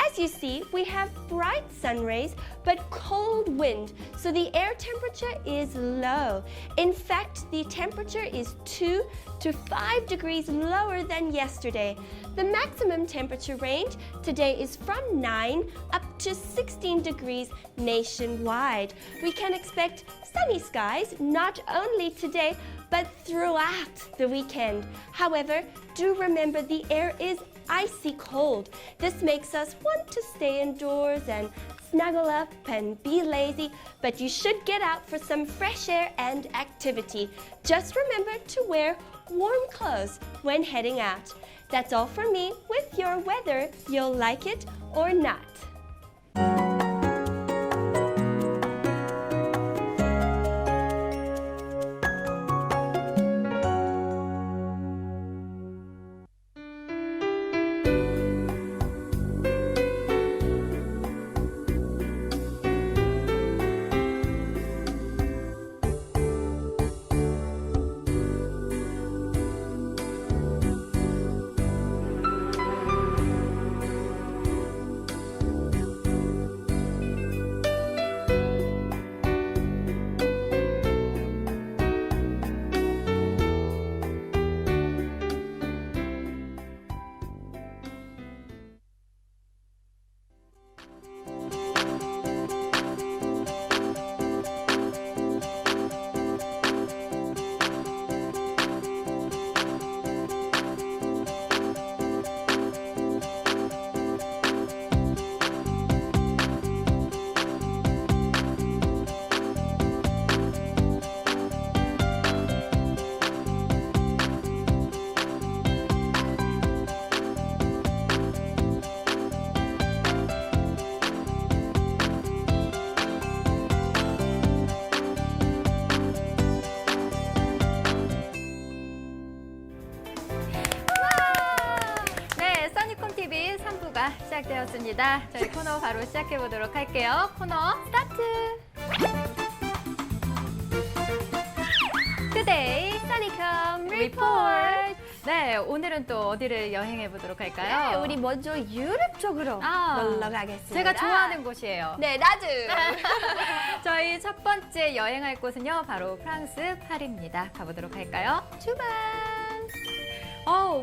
As you see, we have bright sun rays but cold wind, so the air temperature is low. In fact, the temperature is 2 to 5 degrees lower than yesterday. The maximum temperature range today is from 9 up to 16 degrees nationwide. We can expect sunny skies not only today but throughout the weekend. However, do remember the air is icy cold. This makes us want to stay indoors and snuggle up and be lazy, but you should get out for some fresh air and activity. Just remember to wear warm clothes when heading out. That's all from me with your weather. You'll like it or not. 시작되었습니다. 저희 코너 바로 시작해 보도록 할게요. 코너 스타트! Today Sunnycom Report. 네, 오늘은 또 어디를 여행해 보도록 할까요? 네, 우리 먼저 유럽 쪽으로 놀러 가겠습니다. 제가 좋아하는 곳이에요. 네, 나도. 저희 첫 번째 여행할 곳은요, 바로 프랑스 파리입니다. 가보도록 할까요? 출발.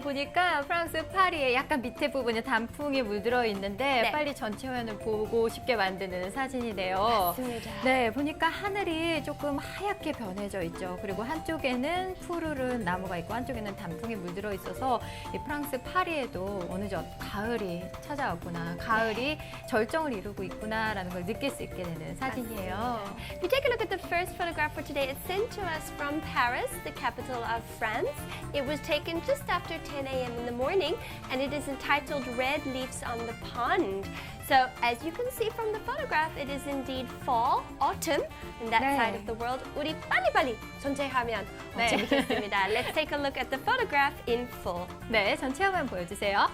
보니까 프랑스 파리의 약간 밑에 부분에 단풍이 물들어 있는데 네. 빨리 전체 화면을 보고 싶게 만드는 사진이네요. 맞습니다. 네, 보니까 하늘이 조금 하얗게 변해져 있죠. 그리고 한쪽에는 푸르른 나무가 있고 한쪽에는 단풍이 물들어 있어서 이 프랑스 파리에도 어느덧 가을이 찾아왔구나. 가을이 절정을 이루고 있구나라는 걸 느낄 수 있게 되는 사진이에요. If you take a look at the first photograph for today, it's sent to us from Paris, the capital of France. It was taken just after 10 a.m. in the morning, and it is entitled Red Leaves on the Pond. So, as you can see from the photograph, it is indeed fall, autumn, in that 네. side of the world. 우리 빨리빨리 전체 화면 네. 재밌겠습니다. Let's take a look at the photograph in full. 네, 전체 화면 보여주세요.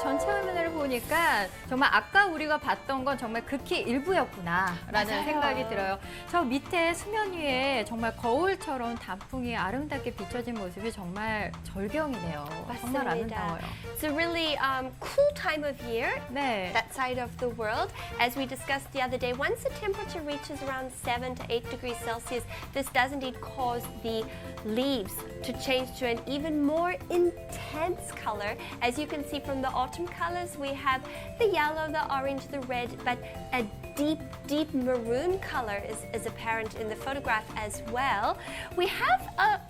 전체 화면을 보니까 정말 아까 우리가 봤던 건 정말 극히 일부였구나라는 맞아요. 생각이 들어요. 저 밑에 수면 위에 정말 거울처럼 단풍이 아름답게 비춰진 모습이 정말 절경이네요. 정말 맞습니다. 아름다워요. It's a really cool time of year. 네. That side of the world. As we discussed the other day, once the temperature reaches around 7 to 8 degrees Celsius, this does indeed cause the leaves to change to an even more intense color. As you can see from the autumn colors, we have the yellow, the orange, the red, but a deep maroon color is apparent in the photograph as well. We have a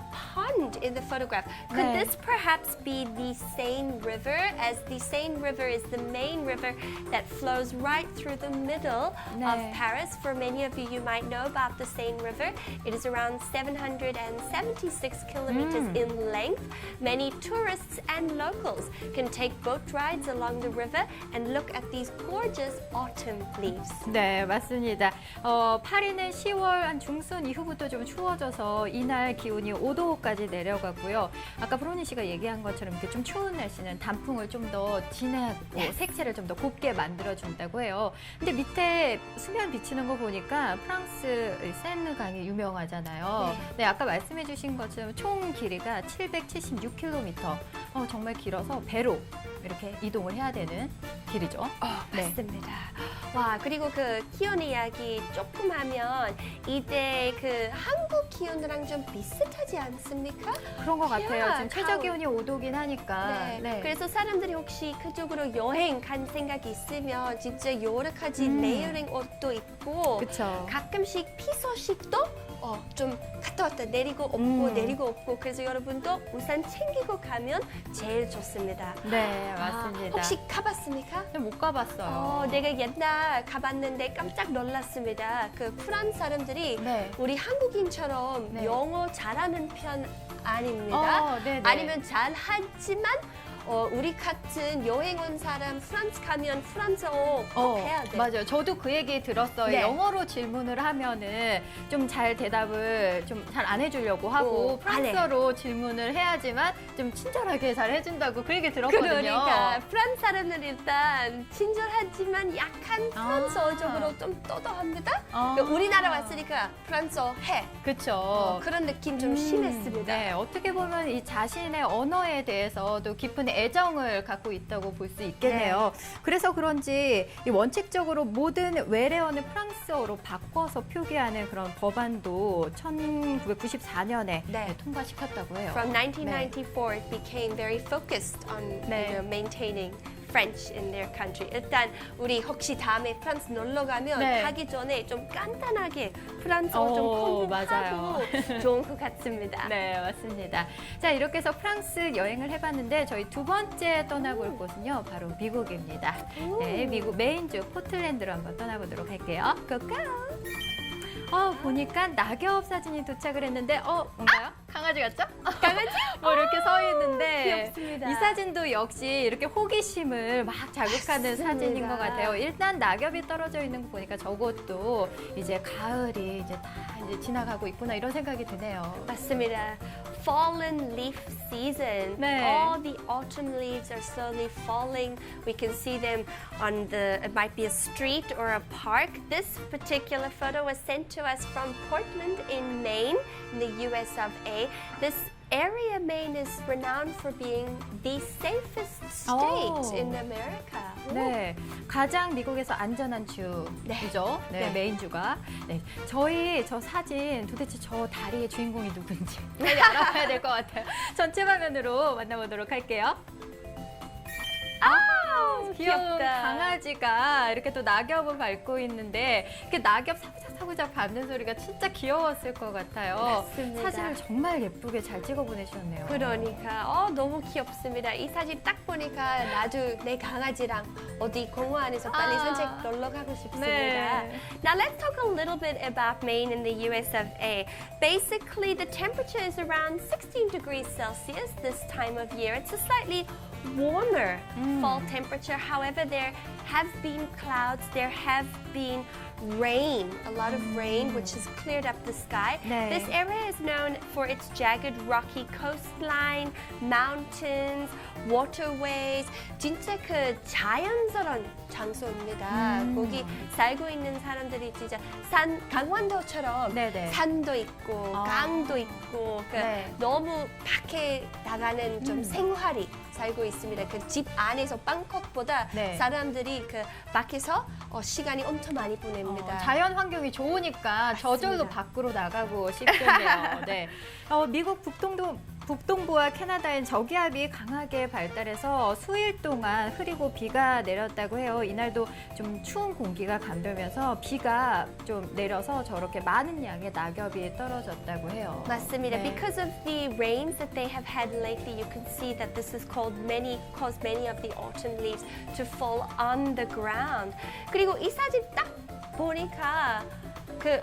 pond in the photograph. Could 네. this perhaps be the Seine River, as the Seine River is the main river that flows right through the middle 네. of Paris? For many of you might know about the Seine River. It is around 776 kilometers in length. Many tourists and locals can take boat rides along the river and look at these gorgeous autumn leaves. 네, 맞습니다. 파리는 10월 한 중순 이후부터 좀 추워져서 이날 기온이 5도까지 내려가고요. 아까 브로니 씨가 얘기한 것처럼 이렇게 좀 추운 날씨는 단풍을 좀 더 진하고 색채를 좀 더 곱게 만들어준다고 해요. 근데 밑에 수면 비치는 거 보니까 프랑스 세느 강이 유명하잖아요. 네, 아까 말씀해주신 것처럼 총 길이가 776km. 정말 길어서 배로 이렇게 이동을 해야 되는 길이죠. 네. 맞습니다. 와, 그리고 그 기온 이야기 조금 하면 이제 그 한국 기온이랑 좀 비슷하지 않습니까? 그런 것 같아요. 야, 지금 최저 기온이 5도긴 하니까. 네. 그래서 사람들이 혹시 그쪽으로 여행 간 생각이 있으면 진짜 여러 가지 레이어링 옷도 입고 그렇죠. 가끔씩 피서식도 좀 갔다 왔다 내리고 없고 내리고 없고 그래서 여러분도 우산 챙기고 가면 제일 좋습니다. 네, 맞습니다. 혹시 가봤습니까? 근데 못 가봤어요. 내가 옛날 가봤는데 깜짝 놀랐습니다. 그 프랑스 사람들이 네. 우리 한국인처럼 네. 영어 잘하는 편 아닙니다. 네네. 아니면 잘하지만 우리 같은 여행 온 사람 프랑스 가면 프랑스어 꼭 해야 돼. 맞아요. 저도 그 얘기 들었어요. 네. 영어로 질문을 하면은 좀 잘 대답을 좀 잘 안 해주려고 하고 안 해. 프랑스어로 질문을 해야지만 좀 친절하게 잘 해준다고 그 얘기 들었거든요. 그러니까 프랑스 사람들은 일단 친절하지만 약간 프랑스어적으로 좀 떠더합니다. 우리나라 왔으니까 프랑스어 해. 그렇죠. 그런 느낌 좀 심했습니다. 네, 어떻게 보면 이 자신의 언어에 대해서도 깊은 애정을 갖고 있다고 볼 수 있겠네요. 그래서 그런지 이 원칙적으로 모든 외래어는 프랑스어로 바꿔서 표기하는 그런 법안도 1994년에 네. 통과시켰다고 해요. From 1994, it became very focused on 네. maintaining French in their country. 일단 우리 혹시 다음에 프랑스 놀러 가면 네. 가기 전에 좀 간단하게 프랑스어 좀 공부하고 맞아요. 좋은 것 같습니다. 네, 맞습니다. 자, 이렇게 해서 프랑스 여행을 해봤는데 저희 두 번째 떠나볼 곳은요, 바로 미국입니다. 네, 미국 메인주 포틀랜드로 한번 떠나보도록 할게요. 고고! 보니까 낙엽 사진이 도착을 했는데, 뭔가요? 강아지 같죠? 강아지? 뭐 이렇게 서 있는데, 귀엽습니다. 이 사진도 역시 이렇게 호기심을 막 자극하는 맞습니다. 사진인 것 같아요. 일단 낙엽이 떨어져 있는 거 보니까 저것도 이제 가을이 이제 다 이제 지나가고 있구나 이런 생각이 드네요. 맞습니다. Fallen leaf season. 네. All the autumn leaves are slowly falling. We can see them on it might be a street or a park. This particular photo was sent to us from Portland in Maine, in the US of A. This area, Maine, is renowned for being the safest state in America. 네, 가장 미국에서 안전한 주죠. 네, 메인주가. 네, 저 사진 도대체 저 다리의 주인공이 누군지 빨리 알아봐야 될 것 같아요. 전체 화면으로 만나보도록 할게요. 귀여운 귀엽다. 강아지가 이렇게 또 낙엽을 밟고 있는데 이렇게 낙엽 사부작 밟는 소리가 진짜 귀여웠을 것 같아요. 맞습니다. 사진을 정말 예쁘게 잘 찍어 보내주셨네요. 그러니까 너무 귀엽습니다. 이 사진 딱 보니까 나도 내 강아지랑 어디 공원 안에서 빨리 산책 놀러 가고 싶습니다. 네. Now let's talk a little bit about Maine in the US of A. Basically, the temperature is around 16 degrees Celsius this time of year. It's a slightly warmer fall temperature. However, there have been clouds, there have been rain, a lot of rain, which has cleared up the sky. 네. This area is known for its jagged rocky coastline, mountains, waterways. 진짜 그 자연스러운 장소입니다. 거기 살고 있는 사람들이 진짜 강원도처럼 네네. 산도 있고 강도 있고 네. 너무 밖에 나가는 좀 생활이 살고 있습니다. 그 집 안에서 방콕보다 네. 사람들이 그 밖에서 시간이 엄청 많이 보냅니다. 자연 환경이 좋으니까 저절로 밖으로 나가고 싶겠네요. 네. 미국 북동부와 캐나다엔 저기압이 강하게 발달해서 수일 동안 흐리고 비가 내렸다고 해요. 이날도 좀 추운 공기가 감돌면서 비가 좀 내려서 저렇게 많은 양의 낙엽이 떨어졌다고 해요. 맞습니다. 네. Because of the rains that they have had lately, you can see that this has caused many of the autumn leaves to fall on the ground. 그리고 이 사진 딱 보니까 그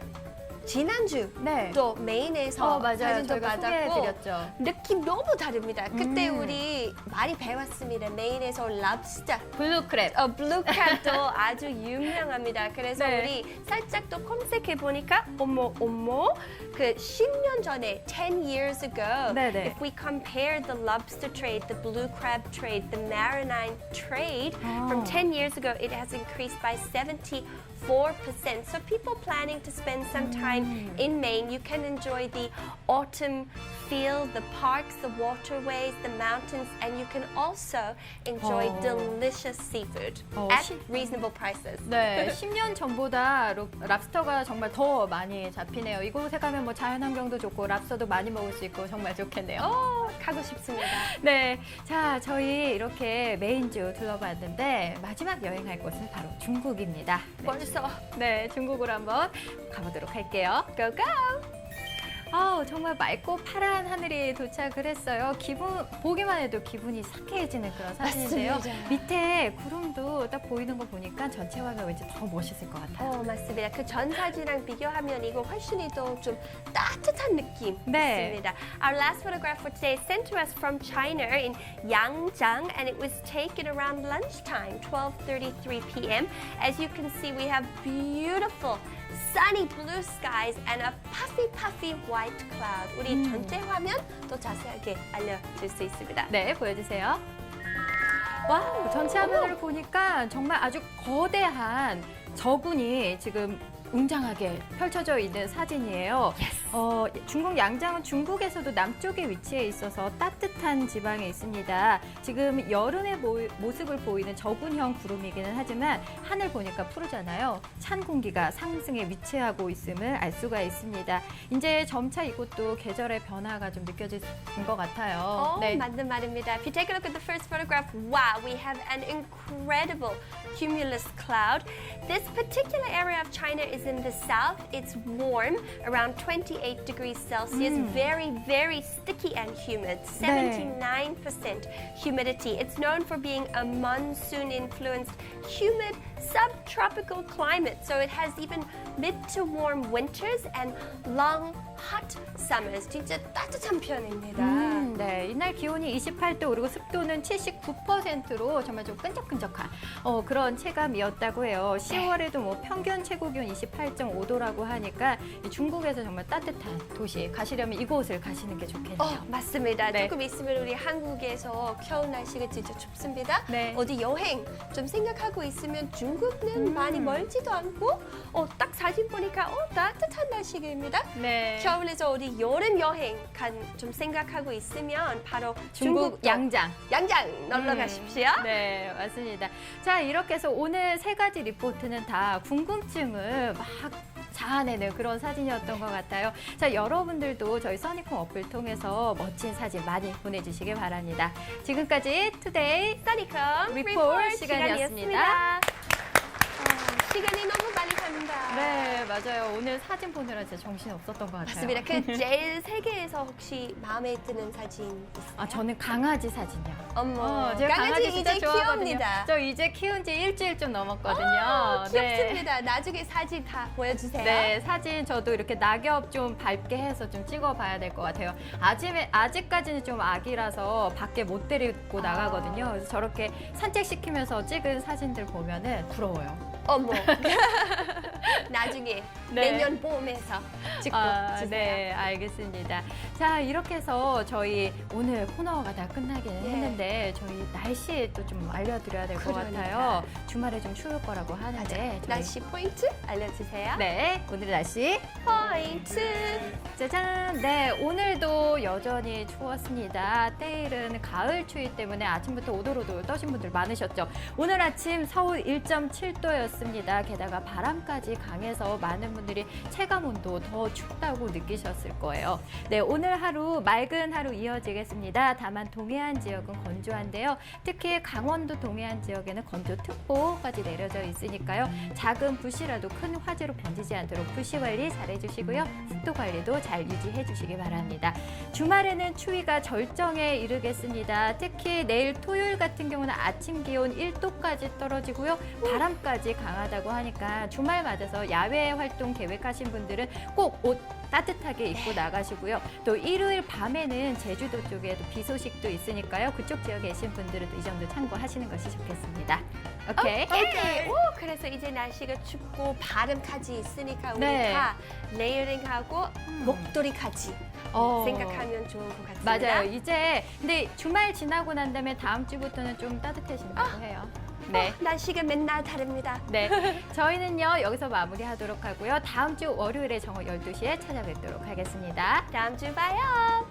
지난주 네. 또 메인에서 맞아요. 사진도 저희가 받았고 소개해드렸죠. 느낌 너무 다릅니다. 그때 우리 많이 배웠습니다. 메인에서 랍스터, 블루크랩. 블루캡도 아주 유명합니다. 그래서 네. 우리 살짝 또 검색해 보니까 어머 그 10년 전에 10 years ago 네네. if we compare the lobster trade, the blue crab trade, the marinine trade from 10 years ago it has increased by 74%. So people planning to spend some time in Maine, you can enjoy the autumn feel, the parks, the waterways, the mountains, and you can also enjoy delicious seafood at reasonable prices. 네, 10년 전보다 랍스터가 정말 더 많이 잡히네요. 이곳에 가면 뭐 자연환경도 좋고 랍스터도 많이 먹을 수 있고 정말 좋겠네요. 가고 싶습니다. 네, 자 저희 이렇게 메인주 둘러봤는데 마지막 여행할 곳은 바로 중국입니다. 벌써 네, 중국으로 한번 가보도록 할게요. Go go! 정말 맑고 파란 하늘이 도착을 했어요. 보기만 해도 기분이 상쾌해지는 그런 사진인데요. 맞습니다. 밑에 구름도 딱 보이는 거 보니까 전체 화면 왠지 더 멋있을 것 같아요. 맞습니다. 그 전 사진이랑 비교하면 이거 훨씬 더 좀 따뜻한 느낌 네. 있습니다. Our last photograph for today is sent to us from China in Yangzhang and it was taken around lunchtime, 12:33 p.m. As you can see, we have beautiful sunny blue skies and a puffy white cloud. 우리 전체 화면 더 자세하게 알려줄 수 있습니다. 네, 보여주세요. 와, 전체 화면을 보니까 정말 아주 거대한 저군이 지금 웅장하게 펼쳐져 있는 사진이에요. 중국 양장은 중국에서도 남쪽에 위치해 있어서 따뜻한 지방에 있습니다. 지금 여름의 모습을 보이는 저군형 구름이기는 하지만 하늘 보니까 푸르잖아요. 찬 공기가 상승에 위치하고 있음을 알 수가 있습니다. 이제 점차 이곳도 계절의 변화가 좀 느껴지는 것 같아요. 네. 맞는 말입니다. If you take a look at the first photograph, wow, we have an incredible cumulus cloud. This particular area of China is in the south. It's warm, around 28 degrees Celsius, very sticky and humid, 79% humidity. It's known for being a monsoon-influenced, humid, subtropical climate. So it has even mid to warm winters and long, hot summers. 진짜 따뜻한 편입니다. 네, 이날 기온이 28도 그리고 습도는 79%로 정말 좀 끈적끈적한 그런 체감이었다고 해요. 10월에도 뭐 평균 최고 기온 28.5도라고 하니까 이 중국에서 정말 따뜻한 도시 가시려면 이곳을 가시는 게 좋겠네요. 맞습니다. 네. 조금 있으면 우리 한국에서 겨울 날씨가 진짜 춥습니다. 네. 어디 여행 좀 생각하고 있으면 중국은 많이 멀지도 않고 딱 사진 보니까 따뜻한 날씨입니다. 네. 겨울에서 어디 여름 여행 좀 생각하고 있으면 바로 중국 양장. 양장 놀러 가십시오. 네, 맞습니다. 자, 이렇게 해서 오늘 세 가지 리포트는 다 궁금증을 막 자아내는 그런 사진이었던 것 같아요. 자, 여러분들도 저희 써니콤 어플 통해서 멋진 사진 많이 보내주시길 바랍니다. 지금까지 투데이 써니콤 리포트 시간이었습니다. 시간이 너무 빨리 갑니다. 네, 맞아요. 오늘 사진 보느라 진짜 정신 없었던 것 같아요. 맞습니다. 그 제일 세계에서 혹시 마음에 드는 사진 있어요? 저는 강아지 사진이요. 어머, 제가 강아지 진짜 이제 좋아하거든요. 키웁니다. 저 이제 키운 지 일주일 좀 넘었거든요. 귀엽습니다. 나중에 사진 다 보여주세요. 네, 사진 저도 이렇게 낙엽 좀 밝게 해서 좀 찍어봐야 될 것 같아요. 아직까지는 좀 아기라서 밖에 못 데리고 나가거든요. 그래서 저렇게 산책시키면서 찍은 사진들 보면은 부러워요. 어머. 나중에 네. 내년 봄에서 찍고 주세요. 네, 알겠습니다. 자, 이렇게 해서 저희 오늘 코너가 다 끝나기는 네. 했는데 저희 날씨 또 좀 알려드려야 될 것 그러니까. 같아요. 주말에 좀 추울 거라고 하는데 저희- 날씨 포인트 알려주세요. 네, 오늘의 날씨 포인트. 짜잔! 네, 오늘도 여전히 추웠습니다. 때일은 가을 추위 때문에 아침부터 오돌오돌 떠신 분들 많으셨죠. 오늘 아침 서울 1.7도였습니다. 게다가 바람까지 강했습니다. 강해서 많은 분들이 체감 온도 더 춥다고 느끼셨을 거예요. 네, 오늘 하루 맑은 하루 이어지겠습니다. 다만 동해안 지역은 건조한데요. 특히 강원도 동해안 지역에는 건조특보까지 내려져 있으니까요. 작은 붓이라도 큰 화재로 번지지 않도록 부시 관리 잘 해주시고요. 습도 관리도 잘 유지해 주시기 바랍니다. 주말에는 추위가 절정에 이르겠습니다. 특히 내일 토요일 같은 경우는 아침 기온 1도까지 떨어지고요. 바람까지 강하다고 하니까 주말 맞아서 야외 활동 계획하신 분들은 꼭 옷 따뜻하게 입고 나가시고요. 또 일요일 밤에는 제주도 쪽에도 비 소식도 있으니까요. 그쪽 지역에 계신 분들은 또 이 점도 참고하시는 것이 좋겠습니다. 오케이. 오케이. 오, 그래서 이제 날씨가 춥고 바람까지 있으니까 우리 네. 다 레이어링하고 목도리까지 생각하면 좋은 것 같습니다. 맞아요. 이제 근데 주말 지나고 난 다음에 다음 주부터는 좀 따뜻해진다고 해요. 네. 날씨가 맨날 다릅니다. 네. 저희는요, 여기서 마무리하도록 하고요. 다음 주 월요일에 정오 12시에 찾아뵙도록 하겠습니다. 다음 주 봐요.